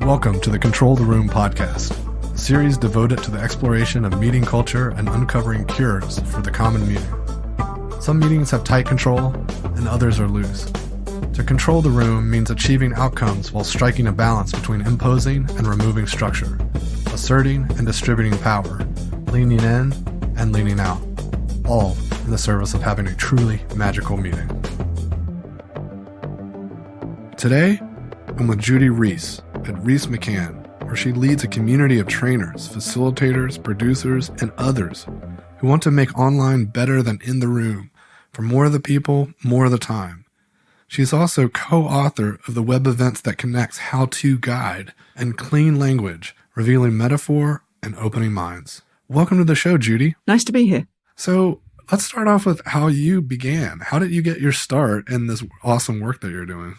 Welcome to the Control the Room podcast, a series devoted to the exploration of meeting culture and uncovering cures for the common meeting. Some meetings have tight control, and others are loose. To control the room means achieving outcomes while striking a balance between imposing and removing structure, asserting and distributing power, leaning in and leaning out, all in the service of having a truly magical meeting. Today, I'm with Judy Rees at Rees McCann, where she leads a community of trainers, facilitators, producers, and others who want to make online better than in the room for more of the people, more of the time. She's also co-author of the web events that connects how-to guide and clean language, revealing metaphor and opening minds. Welcome to the show, Judy. Nice to be here. So let's start off with how you began. How did you get your start in this awesome work that you're doing?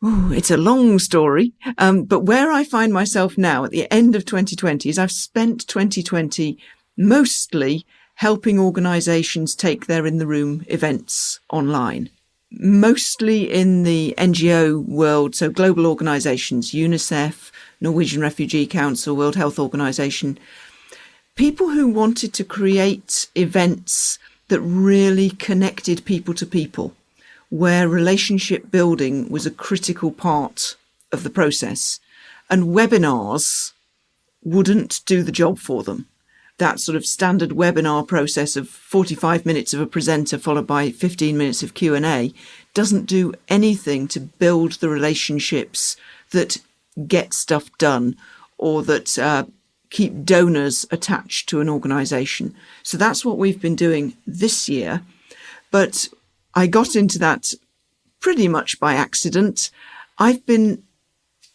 Ooh, it's a long story, but where I find myself now at the end of 2020 is I've spent 2020 mostly helping organisations take their in-the-room events online, mostly in the NGO world, so global organisations, UNICEF, Norwegian Refugee Council, World Health Organisation, people who wanted to create events that really connected people to people, where relationship building was a critical part of the process. And webinars wouldn't do the job for them. That sort of standard webinar process of 45 minutes of a presenter followed by 15 minutes of Q&A doesn't do anything to build the relationships that get stuff done or that keep donors attached to an organisation. So that's what we've been doing this year. But I got into that pretty much by accident. I've been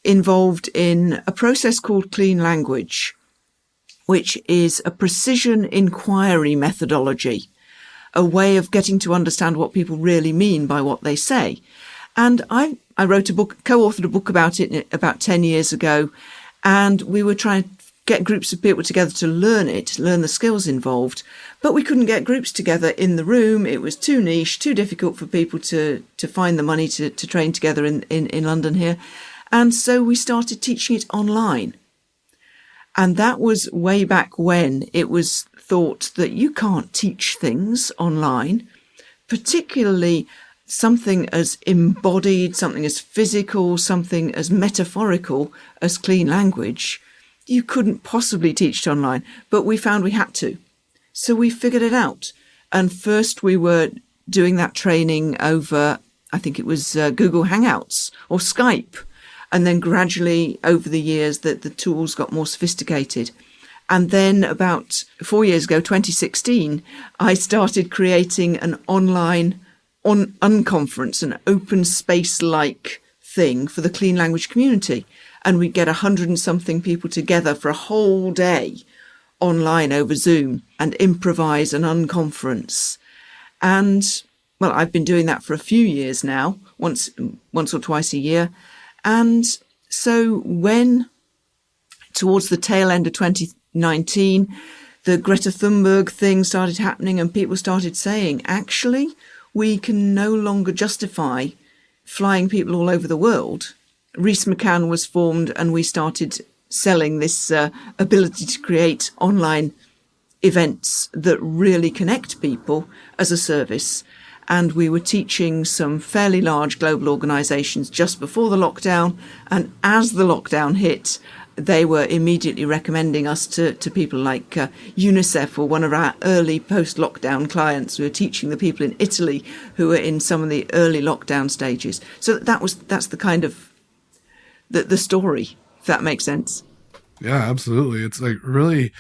involved in a process called clean language, which is a precision inquiry methodology, a way of getting to understand what people really mean by what they say. And I wrote a book, co-authored a book about it about 10 years ago, and we were trying to get groups of people together to learn it, learn the skills involved. But we couldn't get groups together in the room. It was too niche, too difficult for people to find the money to train together in London here. And so we started teaching it online. And that was way back when it was thought that you can't teach things online, particularly something as embodied, something as physical, something as metaphorical as clean language. You couldn't possibly teach it online, but we found we had to. So we figured it out. And first we were doing that training over, I think it was Google Hangouts or Skype. And then gradually over the years the tools got more sophisticated. And then about 4 years ago, 2016, I started creating an online unconference, an open space-like thing for the clean language community. And we'd get 100 and something people together for a whole day online over Zoom and improvise an unconference. And, well, I've been doing that for a few years now, once or twice a year. And so when, towards the tail end of 2019, the Greta Thunberg thing started happening and people started saying, actually, we can no longer justify flying people all over the world. Rees McCann was formed and we started selling this ability to create online events that really connect people as a service. And we were teaching some fairly large global organisations just before the lockdown. And as the lockdown hit, they were immediately recommending us to people like UNICEF, or one of our early post-lockdown clients. We were teaching the people in Italy who were in some of the early lockdown stages. So that's the kind of the story, if that makes sense. Yeah, absolutely. It's like really,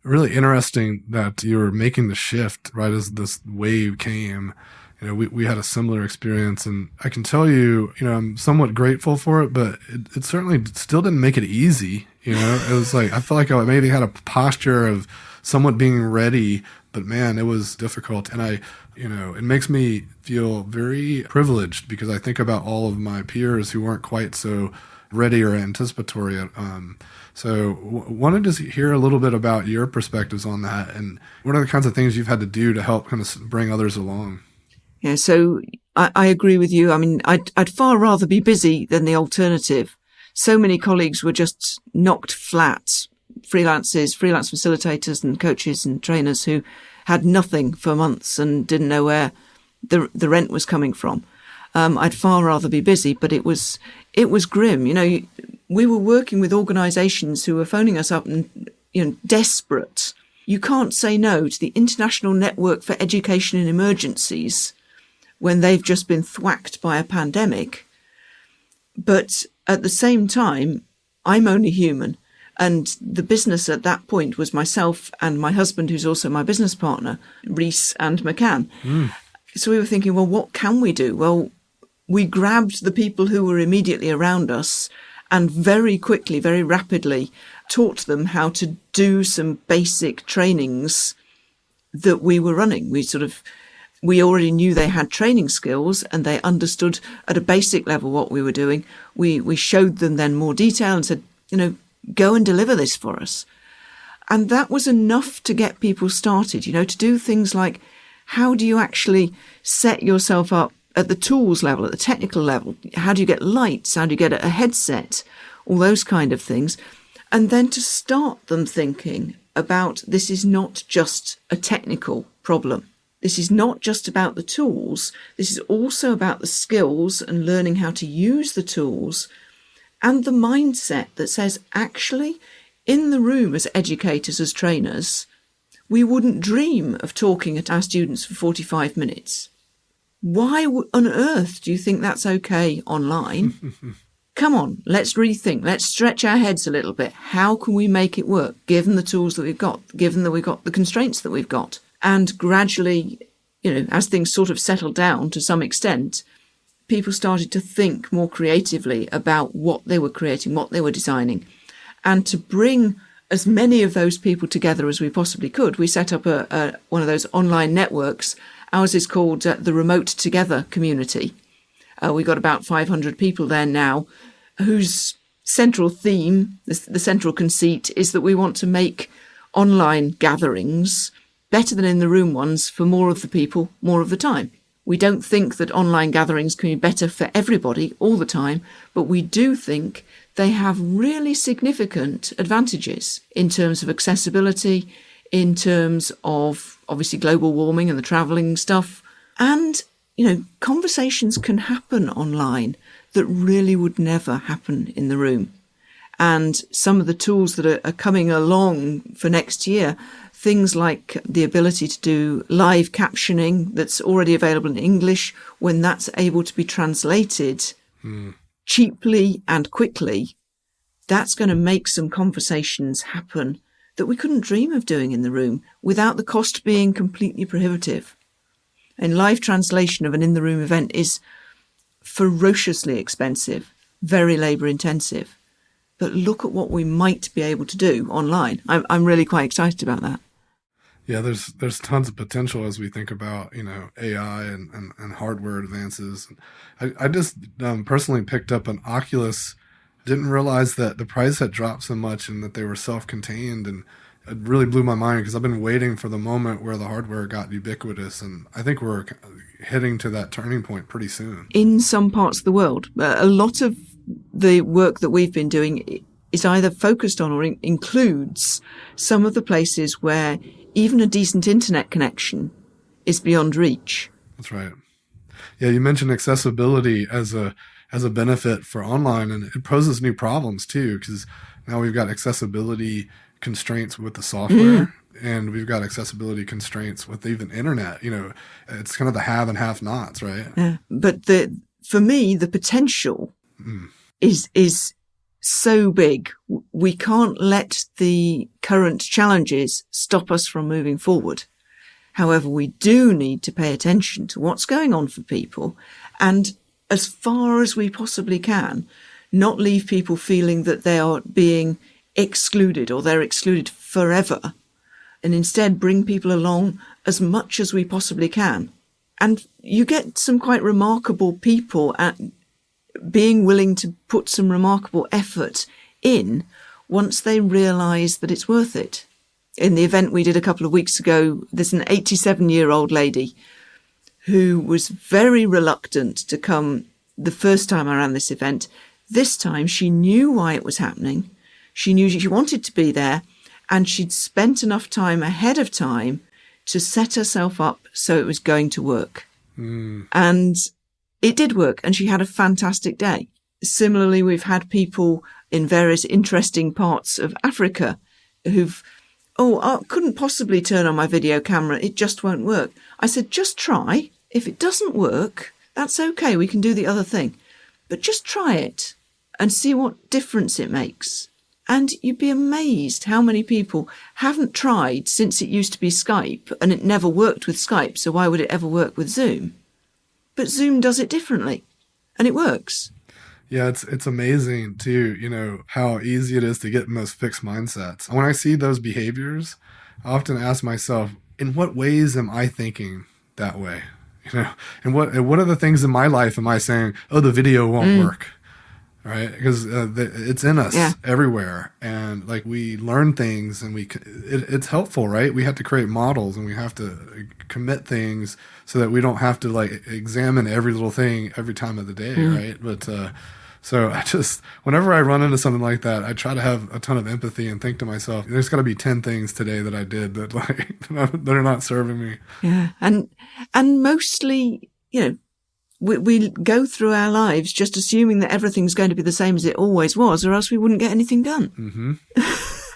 really interesting that you were making the shift right as this wave came. You know, we had a similar experience, and I can tell you, I'm somewhat grateful for it, but it certainly still didn't make it easy. It was like, I felt like I maybe had a posture of somewhat being ready, but man, it was difficult. And it makes me feel very privileged because I think about all of my peers who weren't quite so ready or anticipatory. So wanted to hear a little bit about your perspectives on that, and what are the kinds of things you've had to do to help kind of bring others along? Yeah, so I agree with you. I mean, I'd far rather be busy than the alternative. so many colleagues were just knocked flat. Freelance facilitators and coaches and trainers who had nothing for months and didn't know where the rent was coming from. I'd far rather be busy, but it was grim. We were working with organisations who were phoning us up and, desperate. You can't say no to the International Network for Education in Emergencies when they've just been thwacked by a pandemic. But at the same time, I'm only human. And the business at that point was myself and my husband, who's also my business partner, Rees and McCann. So we were thinking, well, what can we do? Well, we grabbed the people who were immediately around us and very quickly, very rapidly taught them how to do some basic trainings that we were running. We already knew they had training skills and they understood at a basic level what we were doing. We showed them then more detail and said, go and deliver this for us. And that was enough to get people started, to do things like, how do you actually set yourself up at the tools level, at the technical level? How do you get lights? How do you get a headset? All those kind of things. And then to start them thinking about this is not just a technical problem. This is not just about the tools. This is also about the skills and learning how to use the tools and the mindset that says, actually, in the room as educators, as trainers, we wouldn't dream of talking at our students for 45 minutes. Why on earth do you think that's okay online? Come on, let's rethink. Let's stretch our heads a little bit. How can we make it work, given the tools that we've got, given that we've got the constraints that we've got? And gradually, as things sort of settled down to some extent, people started to think more creatively about what they were creating, what they were designing. And to bring as many of those people together as we possibly could, we set up one of those online networks. Ours is called the Remote Together Community. We've got about 500 people there now, whose central theme, the central conceit, is that we want to make online gatherings better than in the room ones for more of the people, more of the time. We don't think that online gatherings can be better for everybody all the time, but we do think they have really significant advantages in terms of accessibility, in terms of obviously global warming and the travelling stuff. And, conversations can happen online that really would never happen in the room. And some of the tools that are coming along for next year, things like the ability to do live captioning that's already available in English, when that's able to be translated cheaply and quickly, that's going to make some conversations happen that we couldn't dream of doing in the room without the cost being completely prohibitive. And live translation of an in-the-room event is ferociously expensive, very labour intensive. But look at what we might be able to do online. I'm really quite excited about that. Yeah, there's tons of potential as we think about, AI and hardware advances. I just personally picked up an Oculus, didn't realize that the price had dropped so much and that they were self-contained, and it really blew my mind because I've been waiting for the moment where the hardware got ubiquitous, and I think we're heading to that turning point pretty soon. In some parts of the world, a lot of the work that we've been doing is either focused on or includes some of the places where even a decent internet connection is beyond reach. That's right. Yeah, you mentioned accessibility as a benefit for online, and it poses new problems too, because now we've got accessibility constraints with the software, and we've got accessibility constraints with even internet. It's kind of the have and have nots, right? Yeah. But for me, the potential is so big. We can't let the current challenges stop us from moving forward. However, we do need to pay attention to what's going on for people, and as far as we possibly can, not leave people feeling that they are being excluded or they're excluded forever, and instead bring people along as much as we possibly can. And you get some quite remarkable people at being willing to put some remarkable effort in once they realise that it's worth it. In the event we did a couple of weeks ago, there's an 87-year-old lady who was very reluctant to come the first time I ran this event, This time she knew why it was happening. She knew she wanted to be there, and she'd spent enough time ahead of time to set herself up so it was going to work. And it did work, and she had a fantastic day. Similarly, we've had people in various interesting parts of Africa who've, I couldn't possibly turn on my video camera. It just won't work. I said, just try. If it doesn't work, that's okay. We can do the other thing. But just try it and see what difference it makes. And you'd be amazed how many people haven't tried since it used to be Skype, and it never worked with Skype, so why would it ever work with Zoom? But Zoom does it differently, and it works. Yeah, it's amazing too, how easy it is to get in those fixed mindsets. When I see those behaviors, I often ask myself, in what ways am I thinking that way? And what are the things in my life am I saying, oh, the video won't work? Right? Because it's in us everywhere. And like we learn things and it's helpful, right? We have to create models and we have to commit things so that we don't have to like examine every little thing every time of the day, right? But so whenever I run into something like that, I try to have a ton of empathy and think to myself, there's got to be 10 things today that I did that like that are not serving me. Yeah. And mostly, we go through our lives just assuming that everything's going to be the same as it always was, or else we wouldn't get anything done. Mm-hmm.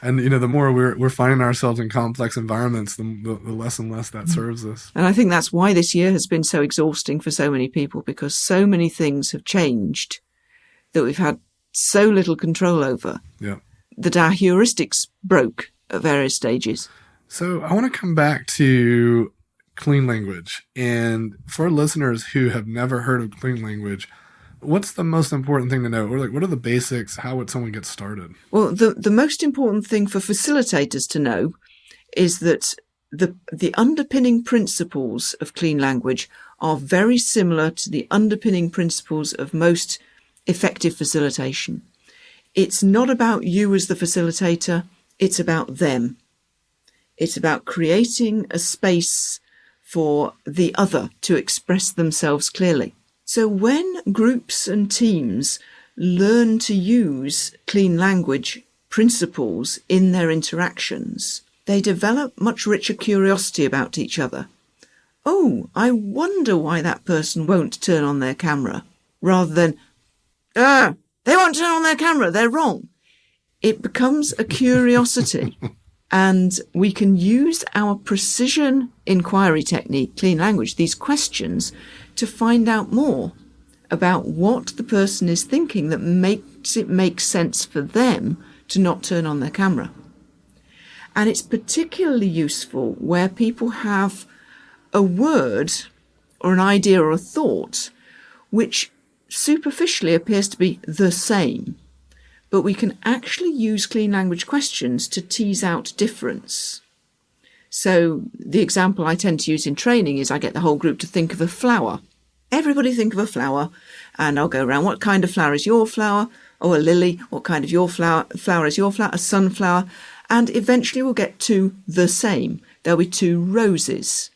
And, the more we're finding ourselves in complex environments, the less and less that serves us. And I think that's why this year has been so exhausting for so many people, because so many things have changed that we've had so little control over that our heuristics broke at various stages. So I want to come back to clean language. And for listeners who have never heard of clean language, what's the most important thing to know? Or like, what are the basics? How would someone get started? Well, the most important thing for facilitators to know is that the underpinning principles of clean language are very similar to the underpinning principles of most effective facilitation. It's not about you as the facilitator. It's about them. It's about creating a space for the other to express themselves clearly. So when groups and teams learn to use clean language principles in their interactions, they develop much richer curiosity about each other. Oh, I wonder why that person won't turn on their camera, rather than, they won't turn on their camera, they're wrong. It becomes a curiosity. And we can use our precision inquiry technique, clean language, these questions, to find out more about what the person is thinking that makes it make sense for them to not turn on their camera. And it's particularly useful where people have a word or an idea or a thought which superficially appears to be the same. But we can actually use clean language questions to tease out difference. So the example I tend to use in training is I get the whole group to think of a flower. Everybody think of a flower, and I'll go around, what kind of flower is your flower? Oh, a lily. What kind of your flower is your flower? A sunflower. And eventually we'll get to the same. There'll be 2 roses.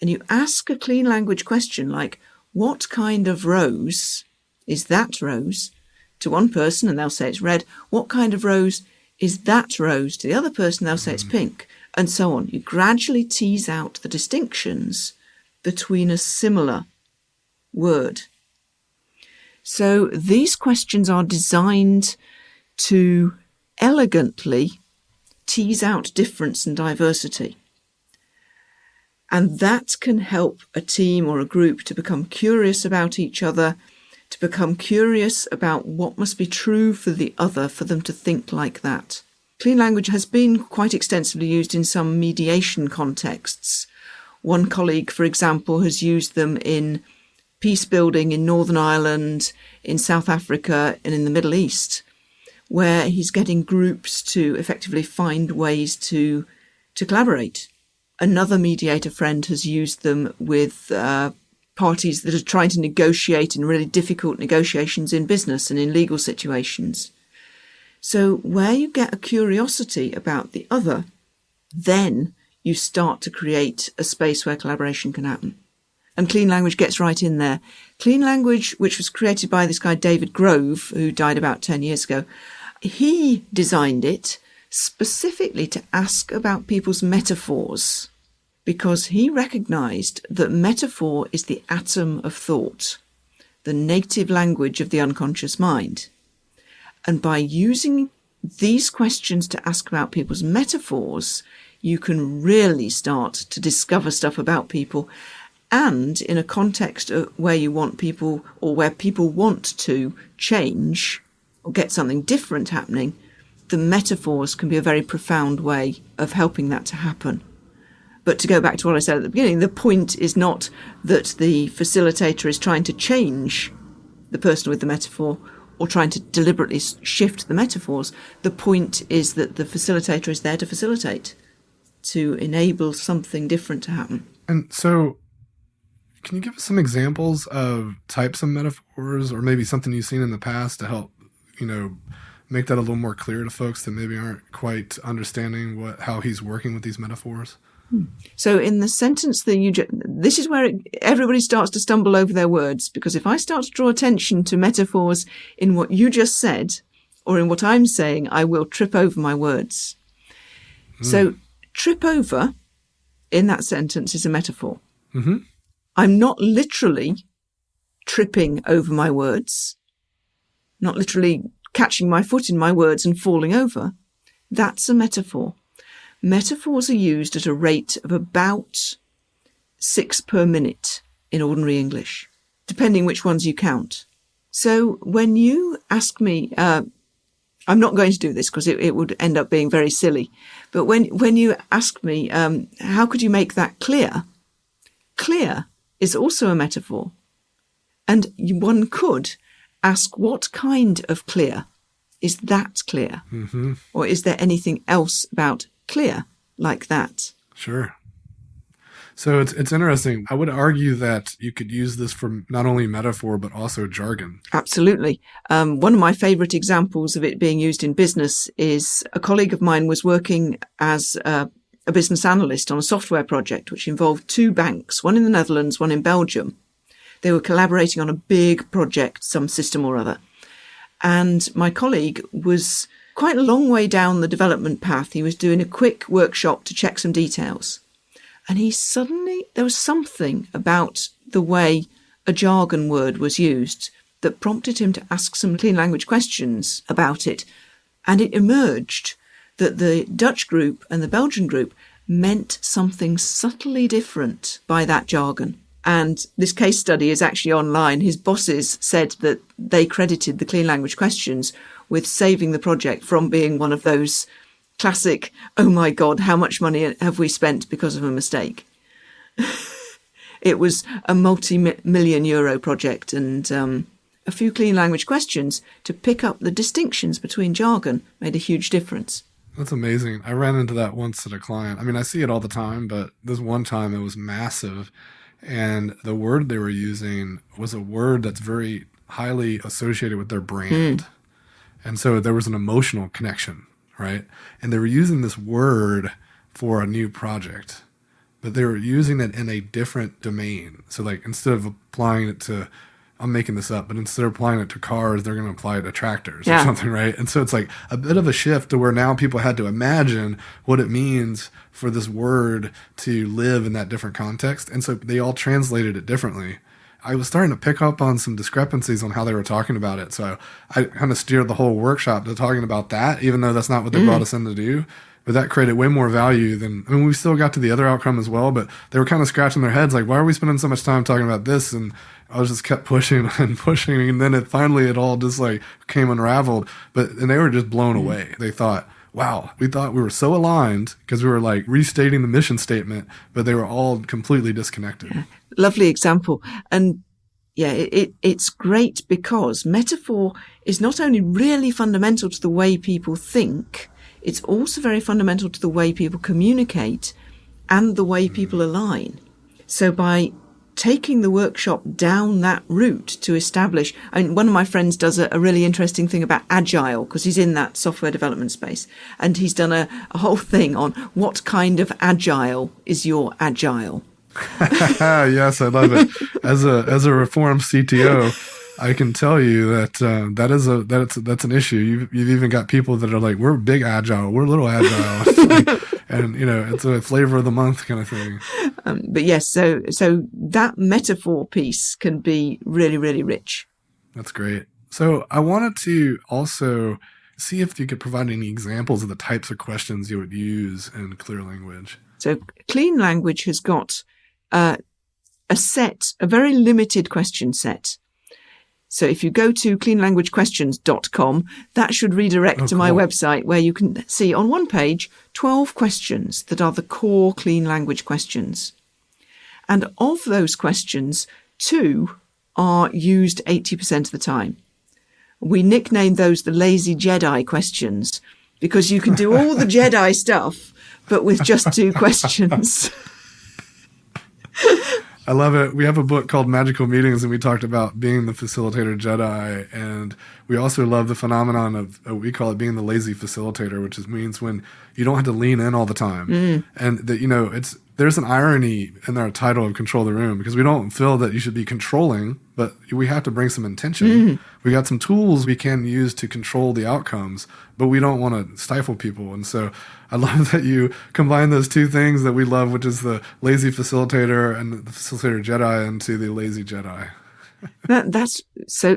And you ask a clean language question like, what kind of rose is that rose? To one person, and they'll say it's red. What kind of rose is that rose? To the other person, they'll say it's pink, and so on. You gradually tease out the distinctions between a similar word. So these questions are designed to elegantly tease out difference and diversity. And that can help a team or a group to become curious about each other, to become curious about what must be true for the other, for them to think like that. Clean language has been quite extensively used in some mediation contexts. One colleague, for example, has used them in peace building in Northern Ireland, in South Africa, and in the Middle East, where he's getting groups to effectively find ways to collaborate. Another mediator friend has used them with parties that are trying to negotiate in really difficult negotiations in business and in legal situations. So where you get a curiosity about the other, then you start to create a space where collaboration can happen. And clean language gets right in there. Clean language, which was created by this guy, David Grove, who died about 10 years ago, he designed it specifically to ask about people's metaphors, because he recognized that metaphor is the atom of thought, the native language of the unconscious mind. And by using these questions to ask about people's metaphors, you can really start to discover stuff about people. And in a context where you want people, or where people want to change or get something different happening, the metaphors can be a very profound way of helping that to happen. But to go back to what I said at the beginning, the point is not that the facilitator is trying to change the person with the metaphor or trying to deliberately shift the metaphors. The point is that the facilitator is there to facilitate, to enable something different to happen. And so, can you give us some examples of types of metaphors, or maybe something you've seen in the past to help, make that a little more clear to folks that maybe aren't quite understanding how he's working with these metaphors? So in the sentence that this is where everybody starts to stumble over their words, because if I start to draw attention to metaphors in what you just said or in what I'm saying, I will trip over my words. So trip over in that sentence is a metaphor. Mm-hmm. I'm not literally tripping over my words, not literally catching my foot in my words and falling over. That's a metaphor. Metaphors are used at a rate of about 6 per minute in ordinary English, depending which ones you count. So when you ask me, I'm not going to do this because it would end up being very silly, but when you ask me, how could you make that clear? Clear is also a metaphor. And one could ask, what kind of clear? Is that clear? Mm-hmm. Or is there anything else about clear like that? Sure. So it's interesting. I would argue that you could use this for not only metaphor, but also jargon. Absolutely. One of my favorite examples of it being used in business is a colleague of mine was working as a business analyst on a software project, which involved 2 banks, one in the Netherlands, one in Belgium. They were collaborating on a big project, some system or other. And my colleague was quite a long way down the development path. He was doing a quick workshop to check some details. And there was something about the way a jargon word was used that prompted him to ask some clean language questions about it. And it emerged that the Dutch group and the Belgian group meant something subtly different by that jargon. And this case study is actually online. His bosses said that they credited the clean language questions with saving the project from being one of those classic, oh my God, how much money have we spent because of a mistake? It was a multi-million euro project, and a few clean language questions to pick up the distinctions between jargon made a huge difference. That's amazing. I ran into that once at a client. I mean, I see it all the time, but this one time it was massive. And the word they were using was a word that's very highly associated with their brand. And so there was an emotional connection, right? And they were using this word for a new project, but they were using it in a different domain. So like instead of applying it to, I'm making this up, but instead of applying it to cars, they're going to apply it to tractors or something, right? And so it's like a bit of a shift to where now people had to imagine what it means for this word to live in that different context. And so they all translated it differently. I was starting to pick up on some discrepancies on how they were talking about it. So I kind of steered the whole workshop to talking about that, even though that's not what they brought us in to do. But that created way more value than, I mean, we still got to the other outcome as well, but they were kind of scratching their heads like, why are we spending so much time talking about this? And I was just kept pushing and pushing. And then it all just like came unraveled. And they were just blown away. They thought, wow, we thought we were so aligned because we were like restating the mission statement, but they were all completely disconnected. Yeah. Lovely example. And yeah, it's great because metaphor is not only really fundamental to the way people think, it's also very fundamental to the way people communicate and the way people align. So by taking the workshop down that route to establish, I mean, one of my friends does a really interesting thing about agile because he's in that software development space, and he's done a whole thing on what kind of agile is your agile. Yes, I love it. As a reformed CTO, I can tell you that that's an issue. You've even got people that are like, we're big agile, we're little agile, it's like, and it's a flavor of the month kind of thing. But yes, so that metaphor piece can be really, really rich. That's great. So I wanted to also see if you could provide any examples of the types of questions you would use in clear language. So clean language has got a very limited question set. So if you go to cleanlanguagequestions.com, that should redirect to my website, where you can see on one page 12 questions that are the core clean language questions. And of those questions, 2 are used 80% of the time. We nicknamed those the lazy Jedi questions, because you can do all the Jedi stuff, but with just 2 questions. I love it. We have a book called Magical Meetings, and we talked about being the facilitator Jedi. And we also love the phenomenon of, we call it being the lazy facilitator, which means when you don't have to lean in all the time. And that, there's an irony in our title of Control the Room, because we don't feel that you should be controlling, but we have to bring some intention. We got some tools we can use to control the outcomes, but we don't want to stifle people. And so I love that you combine those 2 things that we love, which is the lazy facilitator and the facilitator Jedi, into the lazy Jedi. That's so.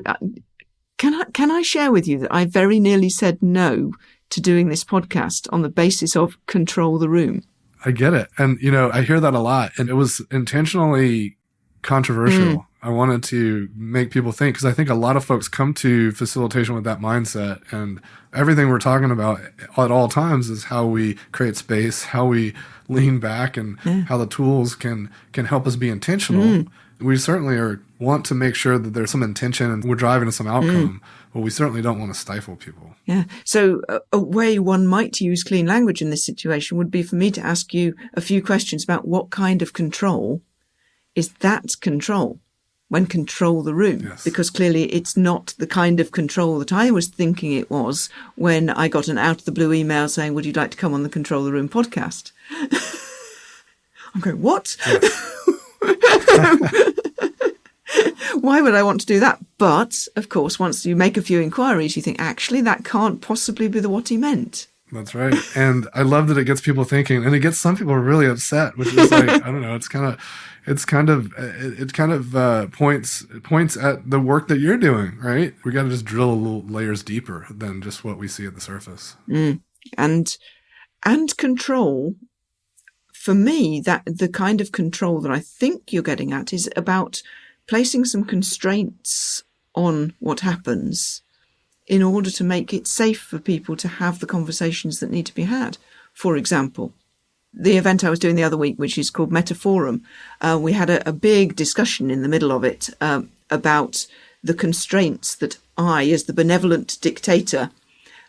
Can I share with you that I very nearly said no to doing this podcast on the basis of Control the Room? I get it. And, I hear that a lot, and it was intentionally controversial. I wanted to make people think, because I think a lot of folks come to facilitation with that mindset, and everything we're talking about at all times is how we create space, how we lean back, and how the tools can help us be intentional. We certainly want to make sure that there's some intention and we're driving to some outcome, but we certainly don't want to stifle people. Yeah. So a way one might use clean language in this situation would be for me to ask you a few questions about what kind of control is that control when control the room. Yes. Because clearly it's not the kind of control that I was thinking it was when I got an out of the blue email saying, would you like to come on the Control the Room podcast? I'm going, what? Yes. Why would I want to do that? But, of course, once you make a few inquiries, you think, actually, that can't possibly be what he meant. That's right. And I love that it gets people thinking, and it gets some people really upset, which is like, I don't know, it points at the work that you're doing, right? We got to just drill a little layers deeper than just what we see at the surface. And control, for me, that the kind of control that I think you're getting at is about placing some constraints on what happens in order to make it safe for people to have the conversations that need to be had. For example, the event I was doing the other week, which is called Metaforum, we had a big discussion in the middle of it about the constraints that I, as the benevolent dictator,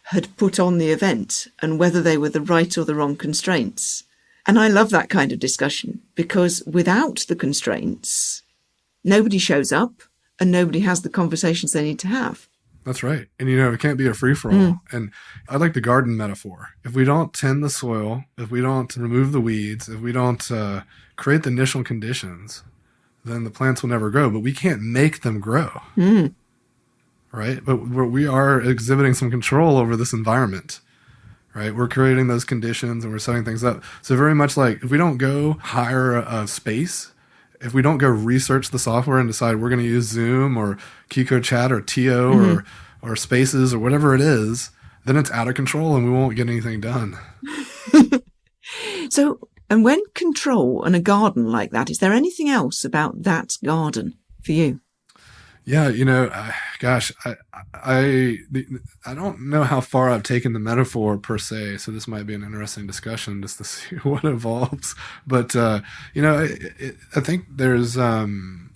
had put on the event and whether they were the right or the wrong constraints. And I love that kind of discussion, because without the constraints, nobody shows up and nobody has the conversations they need to have. That's right. And, it can't be a free-for-all. And I like the garden metaphor. If we don't tend the soil, if we don't remove the weeds, if we don't create the initial conditions, then the plants will never grow. But we can't make them grow. Right? But we are exhibiting some control over this environment. Right? We're creating those conditions and we're setting things up. So very much like, if we don't go hire a space, if we don't go research the software and decide we're going to use Zoom or Kiko Chat or TO or Spaces or whatever it is, then it's out of control and we won't get anything done. So, and when control and a garden like that, is there anything else about that garden for you? Yeah, gosh, I don't know how far I've taken the metaphor per se, so this might be an interesting discussion just to see what evolves. But, I think there's, often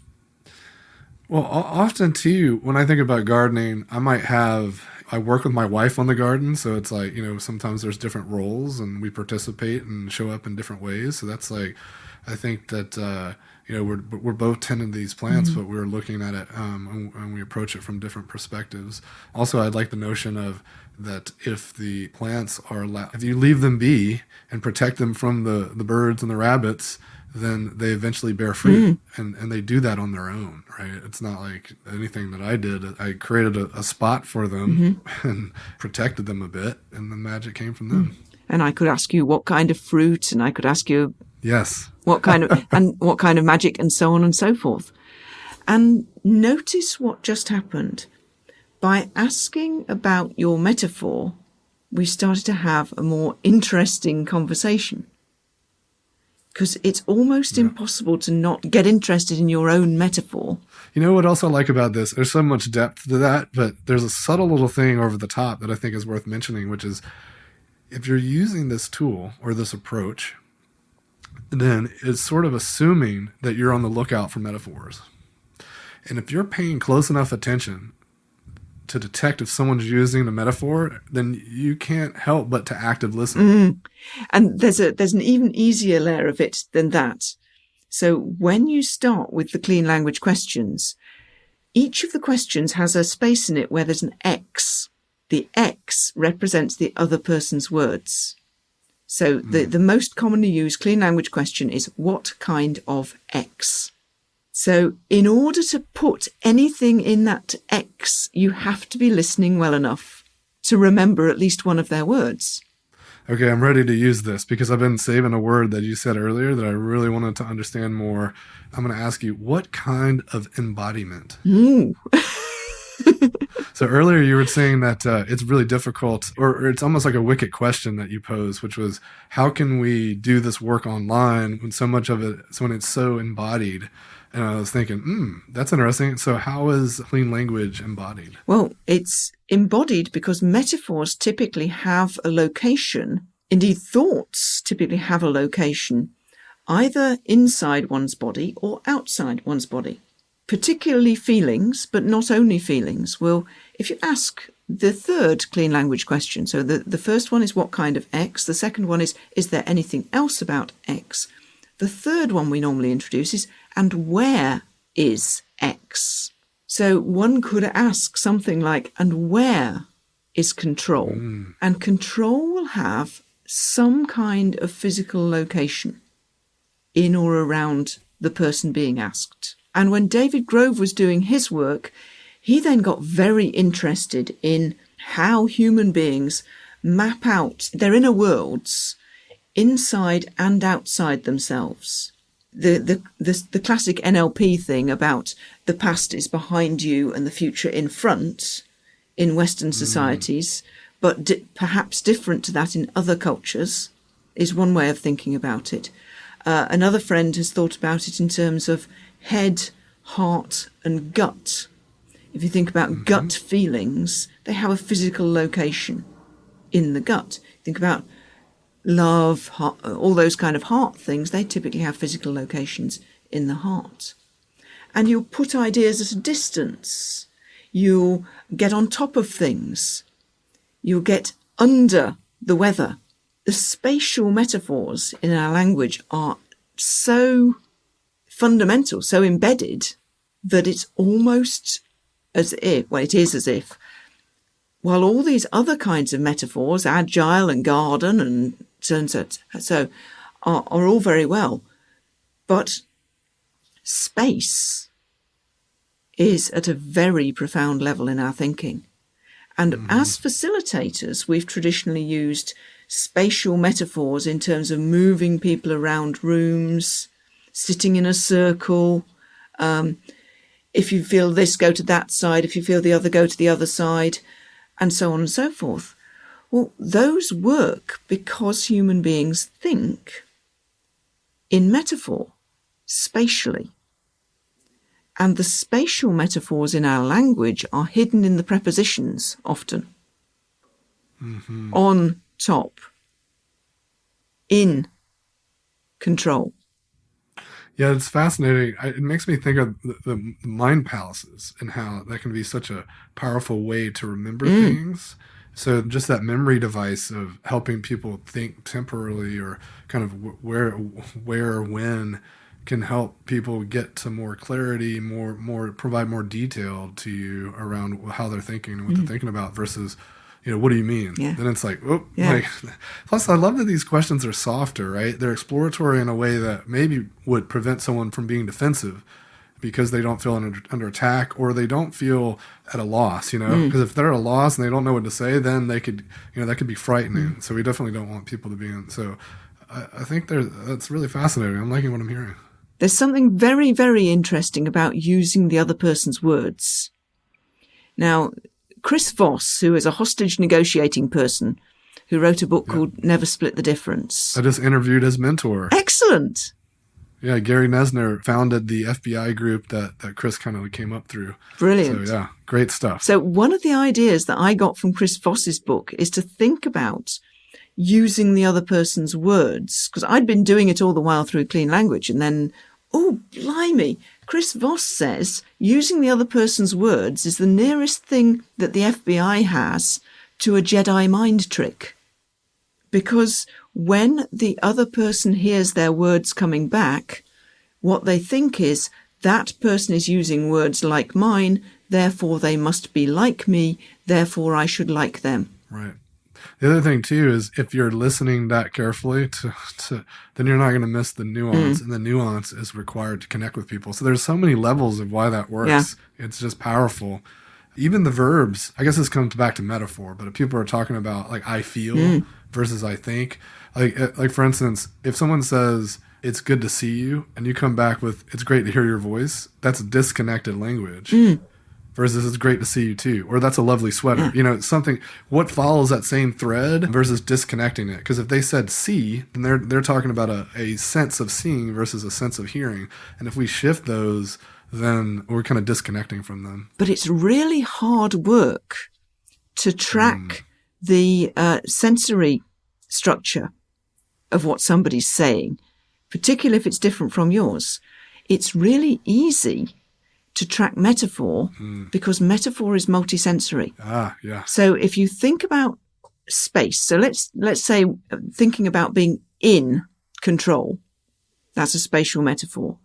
too, when I think about gardening, I work with my wife on the garden, so it's like, sometimes there's different roles and we participate and show up in different ways. So that's like, I think that, we're both tending these plants, but we're looking at it and we approach it from different perspectives. Also, I'd like the notion of that if the plants are if you leave them be and protect them from the birds and the rabbits, then they eventually bear fruit, and they do that on their own, right? It's not like anything that I did. I created a spot for them and protected them a bit, and the magic came from them. And I could ask you what kind of fruit, and I could ask you Yes, what kind of magic, and so on and so forth. And notice what just happened. By asking about your metaphor, we started to have a more interesting conversation. Because it's almost impossible to not get interested in your own metaphor. You know what else I like about this? There's so much depth to that, but there's a subtle little thing over the top that I think is worth mentioning, which is if you're using this tool or this approach, then it's sort of assuming that you're on the lookout for metaphors. And if you're paying close enough attention to detect if someone's using a metaphor, then you can't help but to active listen. And there's an even easier layer of it than that. So when you start with the clean language questions, each of the questions has a space in it where there's an X. The X represents the other person's words. So the most commonly used clean language question is, what kind of X? So in order to put anything in that X, you have to be listening well enough to remember at least one of their words. Okay, I'm ready to use this because I've been saving a word that you said earlier that I really wanted to understand more. I'm going to ask you, what kind of embodiment? Ooh. So earlier you were saying that it's really difficult, or it's almost like a wicked question that you posed, which was, how can we do this work online when so much of it, when it's so embodied? And I was thinking, that's interesting. So how is clean language embodied? Well, it's embodied because metaphors typically have a location. Indeed, thoughts typically have a location, either inside one's body or outside one's body. Particularly feelings, but not only feelings, will, if you ask the third clean language question, so the first one is what kind of X, the second one is there anything else about X? The third one we normally introduce is, and where is X? So one could ask something like, and where is control? And control will have some kind of physical location in or around the person being asked. And when David Grove was doing his work, he then got very interested in how human beings map out their inner worlds inside and outside themselves. The classic NLP thing about the past is behind you and the future in front in Western societies, but perhaps different to that in other cultures, is one way of thinking about it. Another friend has thought about it in terms of head, heart, and gut. If you think about gut feelings, they have a physical location in the gut. Think about love, heart, all those kind of heart things, they typically have physical locations in the heart. And you'll put ideas at a distance. You'll get on top of things. You'll get under the weather. The spatial metaphors in our language are so fundamental, so embedded, that it's almost as if, well, it is as if, while all these other kinds of metaphors, agile and garden and so are all very well, but space is at a very profound level in our thinking. And as facilitators, we've traditionally used spatial metaphors in terms of moving people around rooms, sitting in a circle. If you feel this, go to that side. If you feel the other, go to the other side, and so on and so forth. Well, those work because human beings think in metaphor, spatially. And the spatial metaphors in our language are hidden in the prepositions often. On, top, in, control. Yeah, it's fascinating. It makes me think of the mind palaces and how that can be such a powerful way to remember things. So just that memory device of helping people think temporally or kind of where or when can help people get to more clarity, more provide more detail to you around how they're thinking and what they're thinking about versus what do you mean? Yeah. Then it's like, oh, Yeah. Plus I love that these questions are softer, right? They're exploratory in a way that maybe would prevent someone from being defensive because they don't feel under attack, or they don't feel at a loss, because if they're at a loss and they don't know what to say, then they could, that could be frightening. So we definitely don't want people to be in. So I think that's really fascinating. I'm liking what I'm hearing. There's something very, very interesting about using the other person's words. Now, Chris Voss, who is a hostage negotiating person, who wrote a book called Never Split the Difference. I just interviewed his mentor. Excellent. Yeah, Gary Nesner founded the FBI group that Chris kind of came up through. Brilliant. So, yeah, great stuff. So one of the ideas that I got from Chris Voss's book is to think about using the other person's words, because I'd been doing it all the while through clean language, and then, oh, blimey, Chris Voss says using the other person's words is the nearest thing that the FBI has to a Jedi mind trick. Because when the other person hears their words coming back, what they think is that person is using words like mine, therefore they must be like me, therefore I should like them. Right. The other thing, too, is if you're listening that carefully, then you're not going to miss the nuance, and the nuance is required to connect with people. So there's so many levels of why that works. Yeah. It's just powerful. Even the verbs, I guess this comes back to metaphor, but if people are talking about, like, I feel versus I think, like for instance, if someone says, it's good to see you, and you come back with, it's great to hear your voice, that's disconnected language. Versus it's great to see you too, or that's a lovely sweater. Something, what follows that same thread versus disconnecting it. Because if they said see, then they're talking about a sense of seeing versus a sense of hearing. And if we shift those, then we're kind of disconnecting from them. But it's really hard work to track the sensory structure of what somebody's saying, particularly if it's different from yours. It's really easy to track metaphor because metaphor is multisensory. Yeah. So if you think about space, so let's say thinking about being in control, that's a spatial metaphor.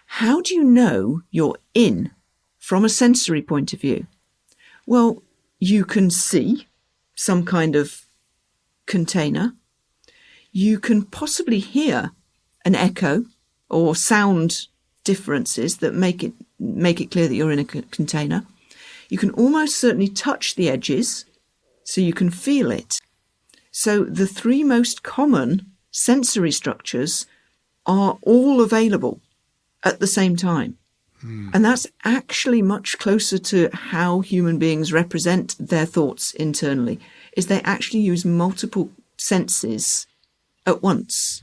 How do you know you're in from a sensory point of view? Well, you can see some kind of container. You can possibly hear an echo or sound differences that make it clear that you're in a container. You can almost certainly touch the edges, so you can feel it. So the three most common sensory structures are all available at the same time. And that's actually much closer to how human beings represent their thoughts internally, is they actually use multiple senses at once.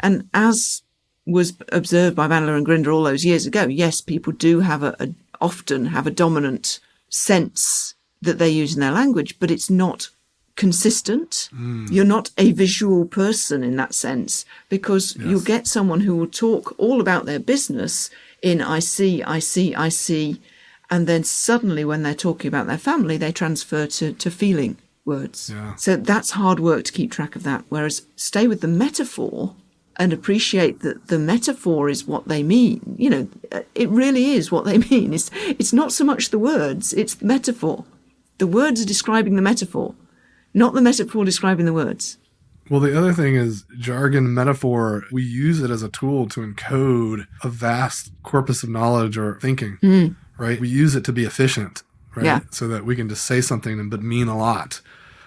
And as was observed by Bandler and Grinder all those years ago, yes, people do often have a dominant sense that they use in their language, but it's not consistent. You're not a visual person in that sense, because you'll get someone who will talk all about their business in I see, and then suddenly when they're talking about their family, they transfer to feeling words. Yeah. So that's hard work to keep track of that. Whereas stay with the metaphor and appreciate that the metaphor is what they mean. It really is what they mean. It's not so much the words, it's the metaphor. The words are describing the metaphor, not the metaphor describing the words. Well, the other thing is jargon, metaphor, we use it as a tool to encode a vast corpus of knowledge or thinking, right? We use it to be efficient, right? Yeah. So that we can just say something but mean a lot.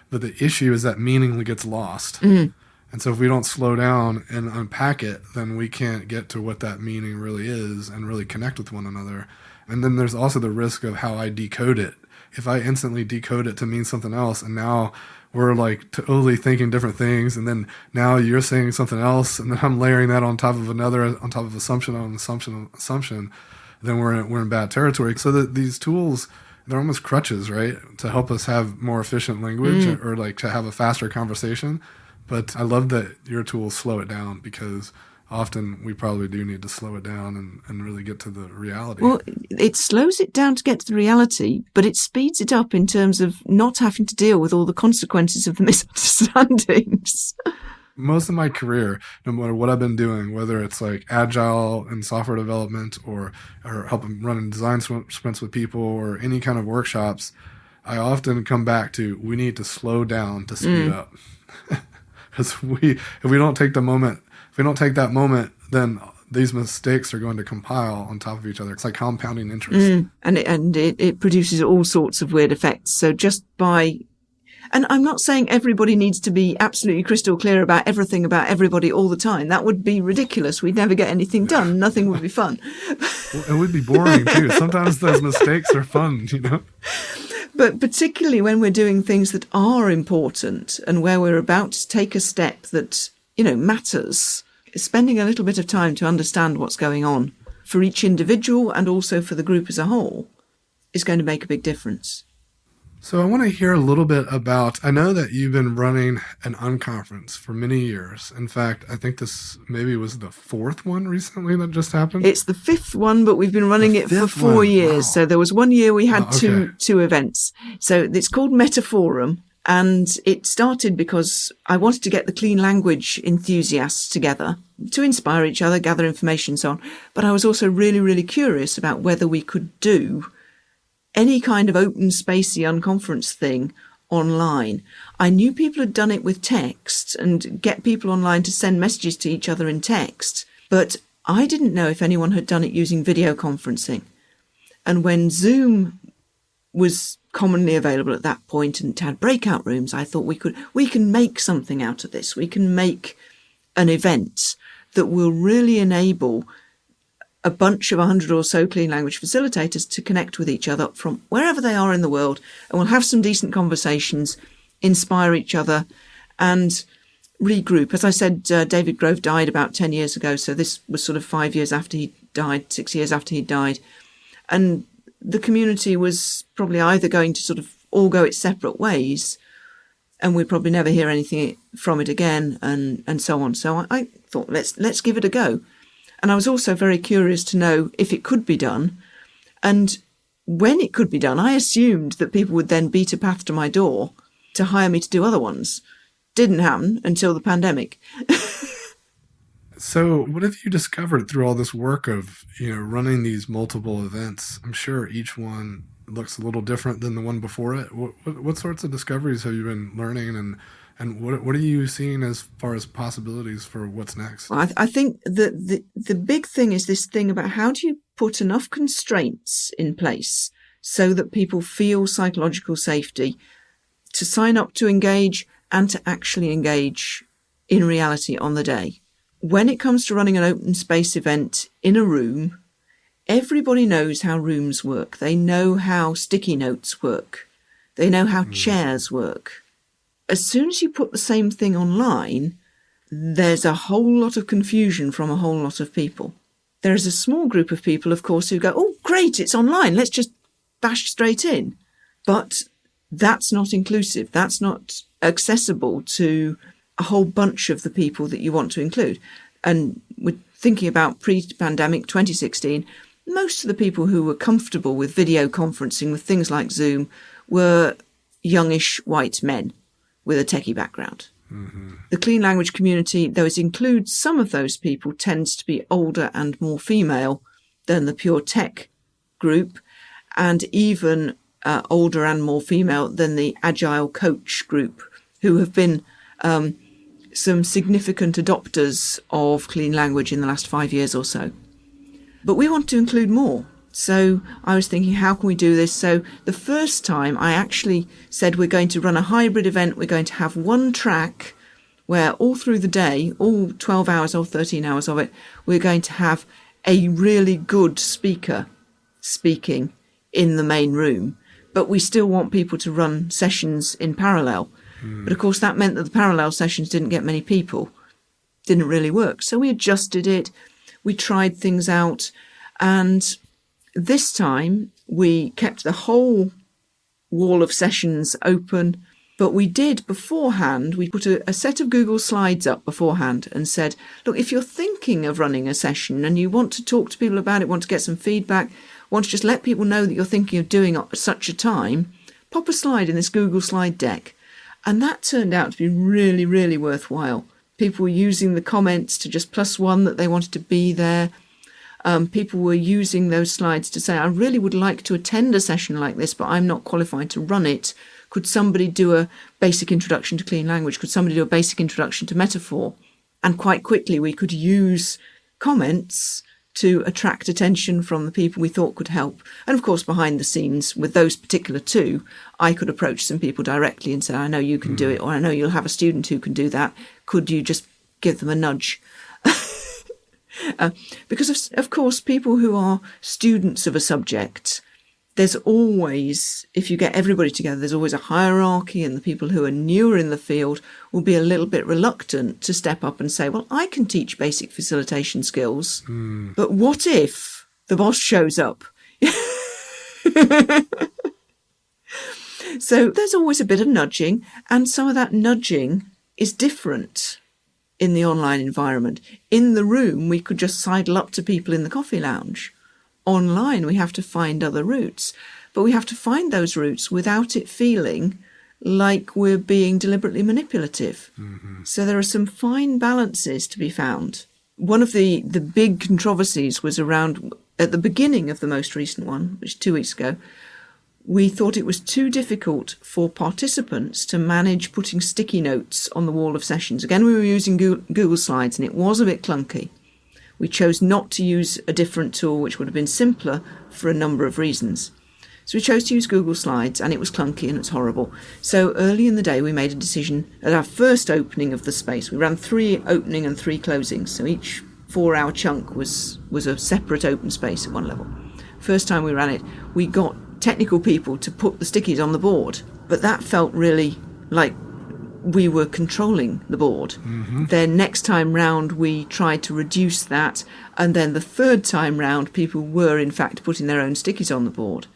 But the issue is that meaning gets lost. And so if we don't slow down and unpack it, then we can't get to what that meaning really is and really connect with one another. And then there's also the risk of how I decode it. If I instantly decode it to mean something else, and now we're like totally thinking different things, and then now you're saying something else, and then I'm layering that on top of another, on top of assumption on assumption, then we're in bad territory. So that these tools, they're almost crutches, right? To help us have more efficient language or like to have a faster conversation. But I love that your tools slow it down, because often we probably do need to slow it down and really get to the reality. Well, it slows it down to get to the reality, but it speeds it up in terms of not having to deal with all the consequences of the misunderstandings. Most of my career, no matter what I've been doing, whether it's like agile and software development or helping running design sprints with people or any kind of workshops, I often come back to, we need to slow down to speed up. Because if we don't take that moment, then these mistakes are going to compile on top of each other. It's like compounding interest. And it produces all sorts of weird effects. So just by, and I'm not saying everybody needs to be absolutely crystal clear about everything about everybody all the time. That would be ridiculous. We'd never get anything done. Nothing would be fun. It would be boring too. Sometimes those mistakes are fun, But particularly when we're doing things that are important and where we're about to take a step that, matters, spending a little bit of time to understand what's going on for each individual and also for the group as a whole is going to make a big difference. So I want to hear a little bit about, I know that you've been running an unconference for many years. In fact, I think this maybe was the 4th one recently that just happened. It's the 5th one, but we've been running it for 4 years. Wow. So there was 1 year we had two events. So it's called Metaforum. And it started because I wanted to get the clean language enthusiasts together to inspire each other, gather information and so on. But I was also really, really curious about whether we could do any kind of open spacey unconference thing online. I knew people had done it with text and get people online to send messages to each other in text, but I didn't know if anyone had done it using video conferencing. And when Zoom was commonly available at that point and had breakout rooms, I thought we can make something out of this. We can make an event that will really enable a bunch of 100 or so clean language facilitators to connect with each other from wherever they are in the world, and we'll have some decent conversations, inspire each other and regroup. As I said, David Grove died about 10 years ago, so this was sort of 5 years after he died, 6 years after he died. And the community was probably either going to sort of all go its separate ways, and we'd probably never hear anything from it again, and so on. So I thought, let's give it a go. And I was also very curious to know if it could be done. And when it could be done, I assumed that people would then beat a path to my door to hire me to do other ones. Didn't happen until the pandemic. So what have you discovered through all this work of, running these multiple events? I'm sure each one looks a little different than the one before it. What sorts of discoveries have you been learning, and what are you seeing as far as possibilities for what's next? Well, I think that the big thing is this thing about how do you put enough constraints in place so that people feel psychological safety to sign up to engage and to actually engage in reality on the day. When it comes to running an open space event in a room, everybody knows how rooms work. They know how sticky notes work. They know how chairs work. As soon as you put the same thing online, there's a whole lot of confusion from a whole lot of people. There is a small group of people, of course, who go, oh, great, it's online. Let's just bash straight in. But that's not inclusive. That's not accessible to a whole bunch of the people that you want to include. And we're thinking about pre-pandemic 2016, most of the people who were comfortable with video conferencing with things like Zoom were youngish white men with a techie background. Mm-hmm. The clean language community, though it includes some of those people, tends to be older and more female than the pure tech group, and even older and more female than the agile coach group, who have been some significant adopters of clean language in the last 5 years or so. But we want to include more. So I was thinking, how can we do this? So the first time I actually said we're going to run a hybrid event. We're going to have one track where all through the day, all 12 hours or 13 hours of it, we're going to have a really good speaker speaking in the main room. But we still want people to run sessions in parallel. But of course, that meant that the parallel sessions didn't get many people. Didn't really work. So we adjusted it. We tried things out. And this time we kept the whole wall of sessions open. But we did beforehand, we put a set of Google Slides up beforehand and said, look, if you're thinking of running a session and you want to talk to people about it, want to get some feedback, want to just let people know that you're thinking of doing it at such a time, pop a slide in this Google Slide deck. And that turned out to be really, really worthwhile. People were using the comments to just +1 that they wanted to be there. People were using those slides to say, I really would like to attend a session like this, but I'm not qualified to run it. Could somebody do a basic introduction to clean language? Could somebody do a basic introduction to metaphor? And quite quickly we could use comments to attract attention from the people we thought could help. And of course, behind the scenes with those particular two, I could approach some people directly and say, I know you can do it, or I know you'll have a student who can do that. Could you just give them a nudge? Because of course, people who are students of a subject, there's always, if you get everybody together, there's always a hierarchy, and the people who are newer in the field will be a little bit reluctant to step up and say, well, I can teach basic facilitation skills, but what if the boss shows up? So there's always a bit of nudging, and some of that nudging is different in the online environment. In the room, we could just sidle up to people in the coffee lounge. Online, we have to find other routes, but we have to find those routes without it feeling like we're being deliberately manipulative. So there are some fine balances to be found. One of the big controversies was around, at the beginning of the most recent one, which was 2 weeks ago, we thought it was too difficult for participants to manage putting sticky notes on the wall of sessions. Again, we were using Google Slides, and it was a bit clunky. We chose not to use a different tool, which would have been simpler for a number of reasons. So we chose to use Google Slides, and it was clunky and it's horrible. So early in the day, we made a decision at our first opening of the space. We ran 3 opening and 3 closings. So each 4-hour chunk was a separate open space at one level. First time we ran it, we got technical people to put the stickies on the board, but that felt really like we were controlling the board. Then next time round, we tried to reduce that. And then the third time round, people were in fact putting their own stickies on the board.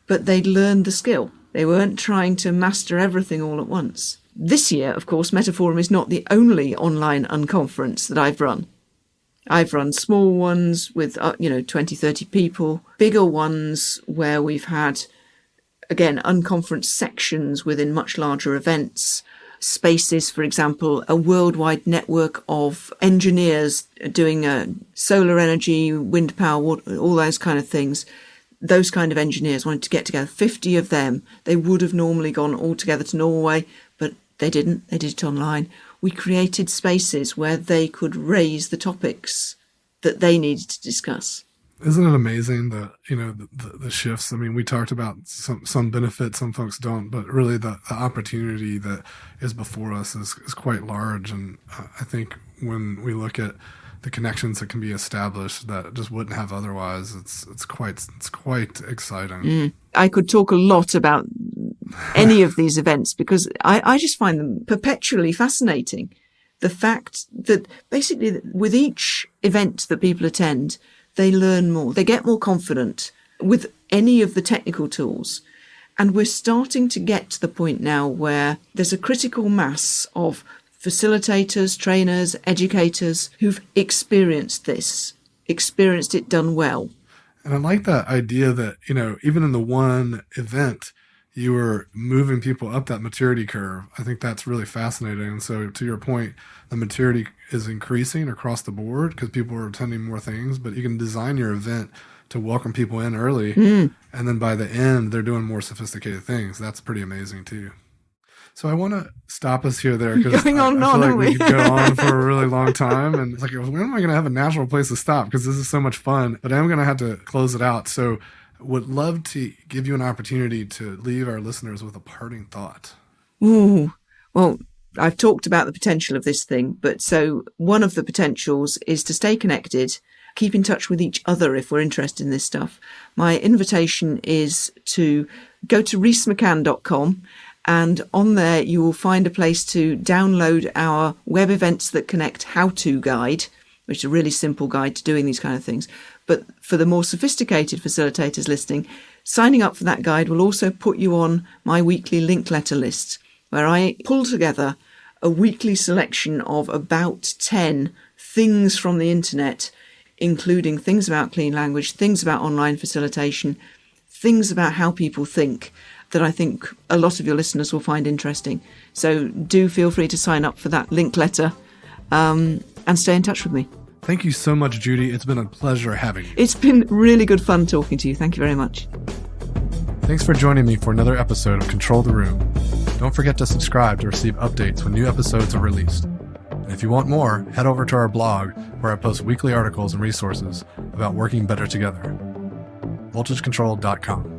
But they'd learned the skill. They weren't trying to master everything all at once. This year, of course, Metaforum is not the only online unconference that I've run. I've run small ones with, 20, 30 people, bigger ones where we've had, again, unconference sections within much larger events. Spaces, for example, a worldwide network of engineers doing solar energy, wind power, water, all those kind of things. Those kind of engineers wanted to get together, 50 of them. They would have normally gone all together to Norway, but they didn't. They did it online. We created spaces where they could raise the topics that they needed to discuss. Isn't it amazing that, the shifts? I mean, we talked about some benefits, some folks don't, but really the opportunity that is before us is quite large. And I think when we look at the connections that can be established that just wouldn't have otherwise, it's quite exciting. I could talk a lot about any of these events because I just find them perpetually fascinating. The fact that basically with each event that people attend, they learn more. They get more confident with any of the technical tools. And we're starting to get to the point now where there's a critical mass of facilitators, trainers, educators who've experienced this, experienced it done well. And I like that idea that, even in the one event, you were moving people up that maturity curve. I think that's really fascinating. And so to your point, the maturity is increasing across the board because people are attending more things, but you can design your event to welcome people in early. And then by the end, they're doing more sophisticated things. That's pretty amazing too. So I want to stop us here there because I feel like we could go on for a really long time. And it's like, when am I going to have a natural place to stop? Because this is so much fun, but I'm going to have to close it out. So would love to give you an opportunity to leave our listeners with a parting thought. Ooh, well, I've talked about the potential of this thing, but so one of the potentials is to stay connected, keep in touch with each other if we're interested in this stuff. My invitation is to go to reesmccann.com, and on there you will find a place to download our Web Events That Connect how-to guide, which is a really simple guide to doing these kind of things. But for the more sophisticated facilitators listening, signing up for that guide will also put you on my weekly linked letter list, where I pull together a weekly selection of about 10 things from the internet, including things about clean language, things about online facilitation, things about how people think that I think a lot of your listeners will find interesting. So do feel free to sign up for that linked letter and stay in touch with me. Thank you so much, Judy. It's been a pleasure having you. It's been really good fun talking to you. Thank you very much. Thanks for joining me for another episode of Control the Room. Don't forget to subscribe to receive updates when new episodes are released. And if you want more, head over to our blog where I post weekly articles and resources about working better together. voltagecontrol.com.